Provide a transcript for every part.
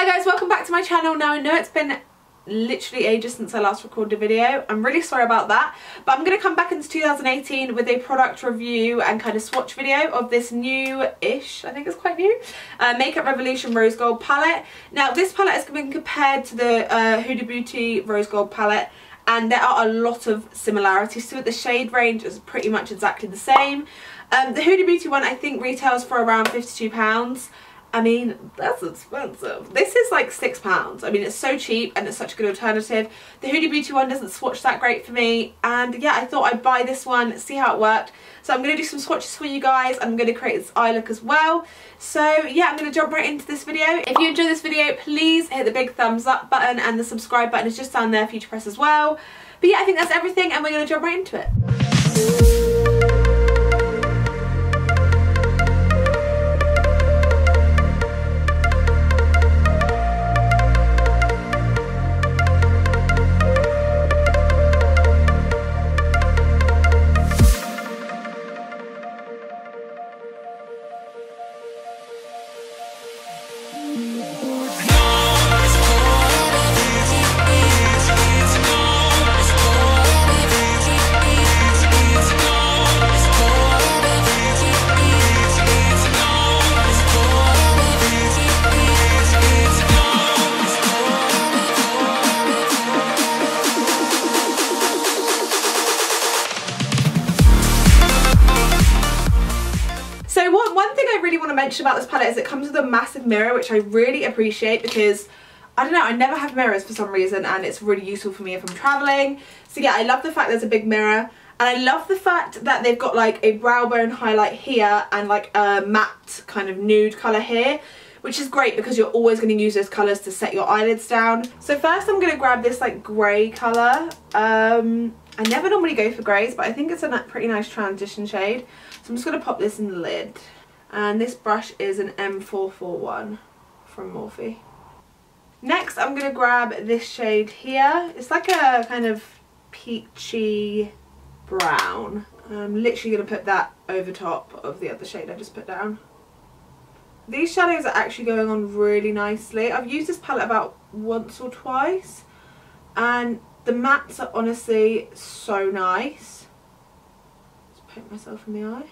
Hi guys, welcome back to my channel. Now I know it's been literally ages since I last recorded a video. I'm really sorry about that, but I'm going to come back into 2018 with a product review and kind of swatch video of this new-ish, I think it's quite new, Makeup Revolution Rose Gold palette. Now this palette has been compared to the Huda Beauty Rose Gold palette, and there are a lot of similarities to it. The shade range is pretty much exactly the same. The Huda Beauty one I think retails for around £52. I mean, that's expensive. This is like £6. I mean, it's so cheap and it's such a good alternative. The Huda Beauty one doesn't swatch that great for me, and yeah, I thought I'd buy this one, see how it worked. So I'm going to do some swatches for you guys. I'm going to create this eye look as well. So yeah, I'm going to jump right into this video. If you enjoyed this video, please hit the big thumbs up button, and the subscribe button is just down there for you to press as well. But yeah, I think that's everything, and we're going to jump right into it. One thing I really want to mention about this palette is it comes with a massive mirror, which I really appreciate because, I don't know, I never have mirrors for some reason, and it's really useful for me if I'm travelling. So yeah, I love the fact there's a big mirror, and I love the fact that they've got like a brow bone highlight here and like a matte kind of nude colour here, which is great because you're always going to use those colours to set your eyelids down. So first I'm going to grab this like grey colour. I never normally go for greys, but I think it's a pretty nice transition shade. So I'm just going to pop this in the lid. And this brush is an M441 from Morphe. Next I'm going to grab this shade here. It's like a kind of peachy brown. I'm literally going to put that over top of the other shade I just put down. These shadows are actually going on really nicely. I've used this palette about once or twice, and the mattes are honestly so nice. Just poke myself in the eye.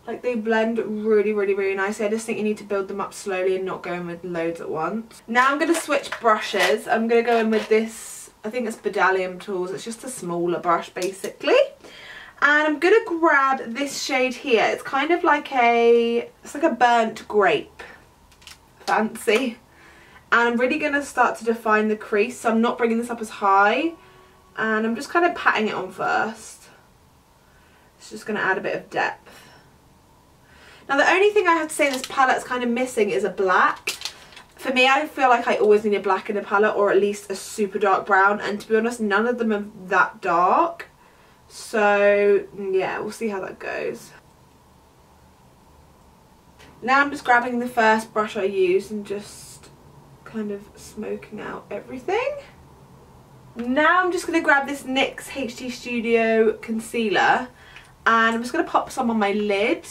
Like, they blend really nicely. I just think you need to build them up slowly and not go in with loads at once. Now I'm going to switch brushes. I'm going to go in with this, I think it's Bedalium Tools. It's just a smaller brush basically. And I'm going to grab this shade here. It's kind of like it's like a burnt grape. Fancy. And I'm really going to start to define the crease. So I'm not bringing this up as high. And I'm just kind of patting it on first. It's just going to add a bit of depth. Now the only thing I have to say this palette's kind of missing is a black. For me, I feel like I always need a black in a palette, or at least a super dark brown. And to be honest, none of them are that dark. So yeah, we'll see how that goes. Now I'm just grabbing the first brush I used and just kind of smoking out everything. Now I'm just going to grab this NYX HD Studio concealer, and I'm just going to pop some on my lid.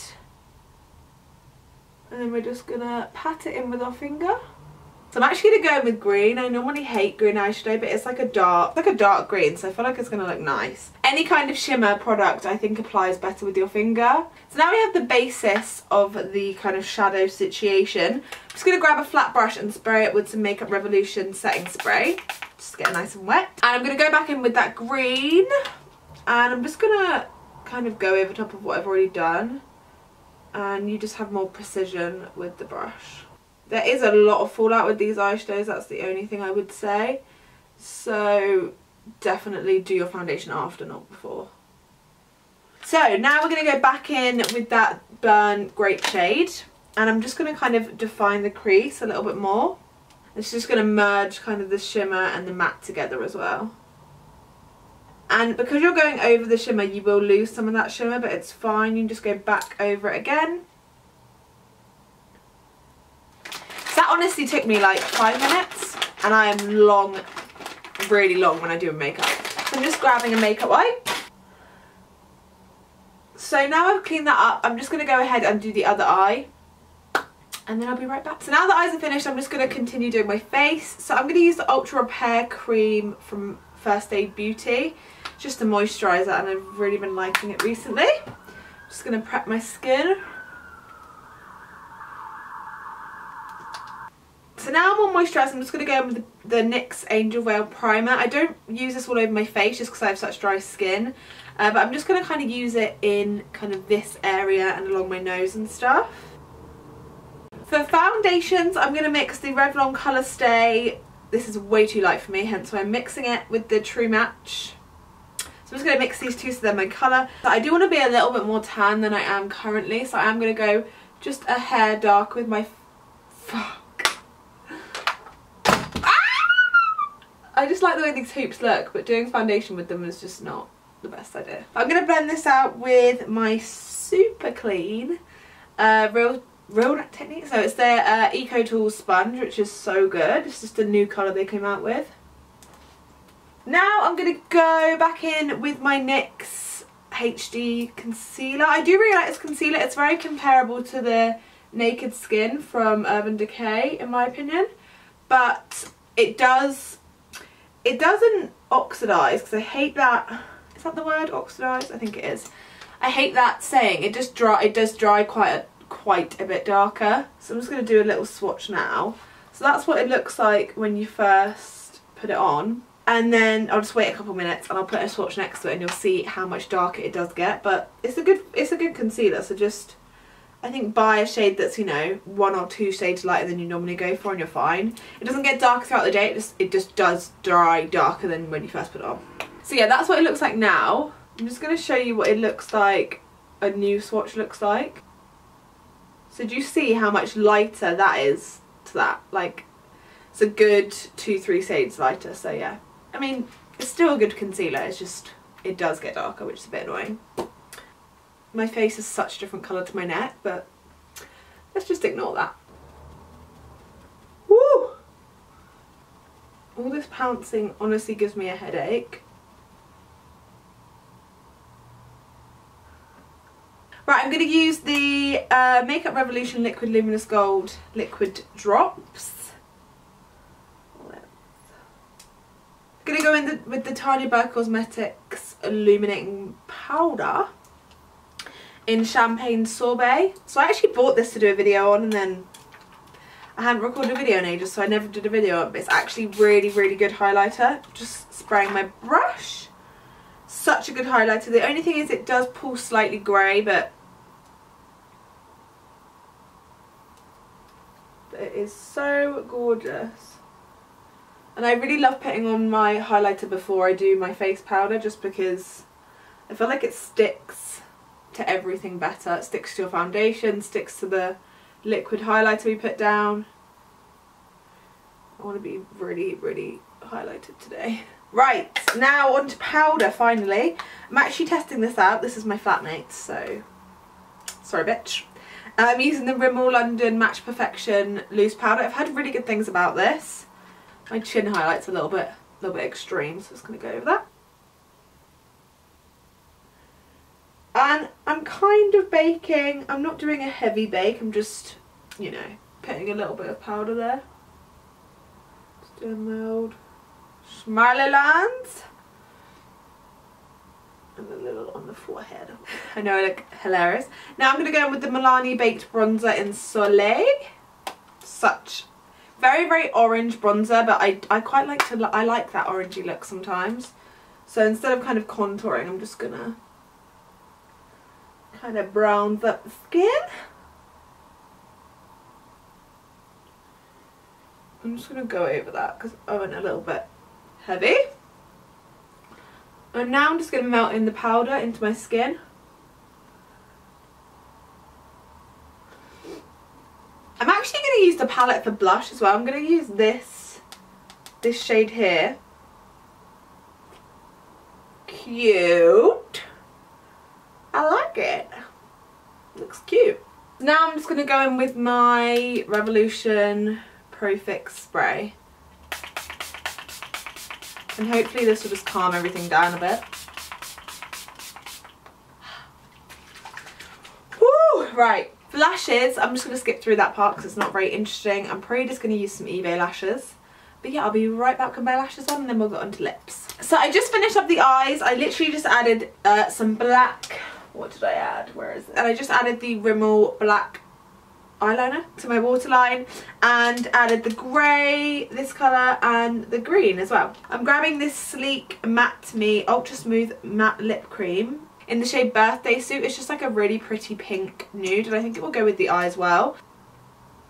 And then we're just going to pat it in with our finger. So I'm actually going to go in with green. I normally hate green eyeshadow, but it's like a dark green, so I feel like it's going to look nice. Any kind of shimmer product I think applies better with your finger. So now we have the basis of the kind of shadow situation. I'm just going to grab a flat brush and spray it with some Makeup Revolution setting spray. Just to get it nice and wet. And I'm going to go back in with that green. And I'm just going to kind of go over top of what I've already done. And you just have more precision with the brush. There is a lot of fallout with these eyeshadows, that's the only thing I would say. So definitely do your foundation after, not before. So now we're going to go back in with that burnt grape shade. And I'm just going to kind of define the crease a little bit more. It's just going to merge kind of the shimmer and the matte together as well. And because you're going over the shimmer, you will lose some of that shimmer, but it's fine. You can just go back over it again. So that honestly took me like 5 minutes, and I am long, really long when I do makeup. So I'm just grabbing a makeup wipe. So now I've cleaned that up, I'm just going to go ahead and do the other eye. and then I'll be right back. So now the eyes are finished, I'm just going to continue doing my face. So I'm going to use the Ultra Repair Cream from First Aid Beauty, just a moisturiser, and I've really been liking it recently. Just going to prep my skin. So now I'm on moisturiser, I'm just going to go in with the NYX Angel Veil Primer. I don't use this all over my face just because I have such dry skin. But I'm just going to kind of use it in kind of this area and along my nose and stuff. For foundations, I'm going to mix the Revlon Colour Stay. This is way too light for me, hence why I'm mixing it with the True Match. So I'm just going to mix these two so they're my colour. But I do want to be a little bit more tan than I am currently, so I am going to go just a hair dark with my... I just like the way these hoops look, but doing foundation with them is just not the best idea. I'm going to blend this out with my super clean Real Technique. So it's their Eco Tools sponge, which is so good. It's just a new colour they came out with. Now I'm going to go back in with my NYX HD concealer. I do really like this concealer. It's very comparable to the Naked Skin from Urban Decay in my opinion, but it doesn't oxidise, because I hate that. Is that the word, oxidise? I think it is. I hate that saying. It does dry quite a bit darker. So I'm just going to do a little swatch now. So that's what it looks like when you first put it on, and then I'll just wait a couple minutes and I'll put a swatch next to it and you'll see how much darker it does get. But it's a good concealer, so just I think buy a shade that's, you know, 1 or 2 shades lighter than you normally go for and you're fine. It doesn't get darker throughout the day, it just does dry darker than when you first put it on. So yeah, that's what it looks like now. I'm just going to show you what it looks like, a new swatch looks like. So do you see how much lighter that is to that? Like, it's a good 2-3 shades lighter, so yeah. I mean, it's still a good concealer, it's just, it does get darker, which is a bit annoying. My face is such a different colour to my neck, but let's just ignore that. Woo! All this pouncing honestly gives me a headache. Right, I'm going to use the Makeup Revolution Liquid Luminous Gold Liquid Drops. I'm going to go in with the Tanya Burke Cosmetics Illuminating Powder in Champagne Sorbet. So I actually bought this to do a video on, and then I hadn't recorded a video in ages, so I never did a video on it, but it's actually really, really good highlighter. Just spraying my brush. Such a good highlighter. The only thing is it does pull slightly grey, but it is so gorgeous. And I really love putting on my highlighter before I do my face powder, just because I feel like it sticks to everything better. It sticks to your foundation, sticks to the liquid highlighter we put down. I want to be really, really highlighted today. Right, now on to powder finally. I'm actually testing this out. This is my flatmate, so sorry bitch. I'm using the Rimmel London Match Perfection loose powder. I've heard really good things about this. My chin highlight's a little bit extreme, so I'm just going to go over that. And I'm kind of baking. I'm not doing a heavy bake. I'm just, you know, putting a little bit of powder there. Just doing my old smiley lines. And a little on the forehead. I know I look hilarious. Now I'm going to go in with the Milani Baked Bronzer in Soleil. Such very, very orange bronzer, but I quite like I like that orangey look sometimes. So instead of kind of contouring, I'm just going to kind of browns up the skin. I'm just going to go over that because I went a little bit heavy. And now I'm just going to melt in the powder into my skin. I'm actually going to use the palette for blush as well. I'm going to use this shade here. Cute. I like it. Looks cute. Now I'm just going to go in with my Revolution Pro Fix spray. And hopefully this will just calm everything down a bit. Woo! Right. For lashes, I'm just going to skip through that part because it's not very interesting. I'm probably just going to use some eBay lashes. But yeah, I'll be right back with my lashes on and then we'll go on to lips. So I just finished up the eyes. I literally just added some black, what did I add? Where is it? And I just added the Rimmel black eyeliner to my waterline and added the grey, this colour, and the green as well. I'm grabbing this Sleek Matte Me Ultra Smooth Matte Lip Cream in the shade Birthday Suit. It's just like a really pretty pink nude and I think it will go with the eye as well.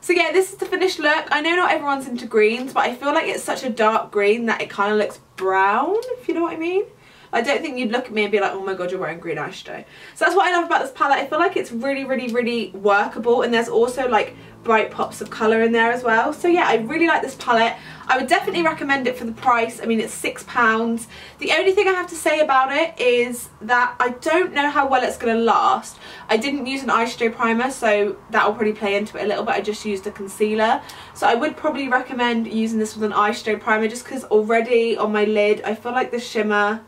So yeah, this is the finished look. I know not everyone's into greens, but I feel like it's such a dark green that it kind of looks brown, if you know what I mean. I don't think you'd look at me and be like, oh my god, you're wearing green eyeshadow. So that's what I love about this palette. I feel like it's really workable, and there's also like bright pops of colour in there as well. So yeah, I really like this palette. I would definitely recommend it for the price. I mean, it's £6. The only thing I have to say about it is that I don't know how well it's going to last. I didn't use an eyeshadow primer, so that will probably play into it a little bit. I just used a concealer. So I would probably recommend using this with an eyeshadow primer just because already on my lid, I feel like the shimmer,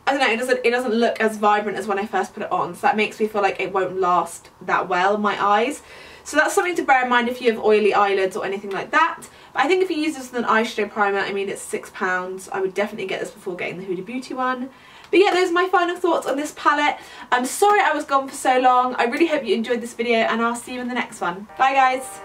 I don't know, it doesn't look as vibrant as when I first put it on. So that makes me feel like it won't last that well in my eyes. So that's something to bear in mind if you have oily eyelids or anything like that. But I think if you use this with an eyeshadow primer, I mean, it's £6. I would definitely get this before getting the Huda Beauty one. But yeah, those are my final thoughts on this palette. I'm sorry I was gone for so long. I really hope you enjoyed this video and I'll see you in the next one. Bye guys.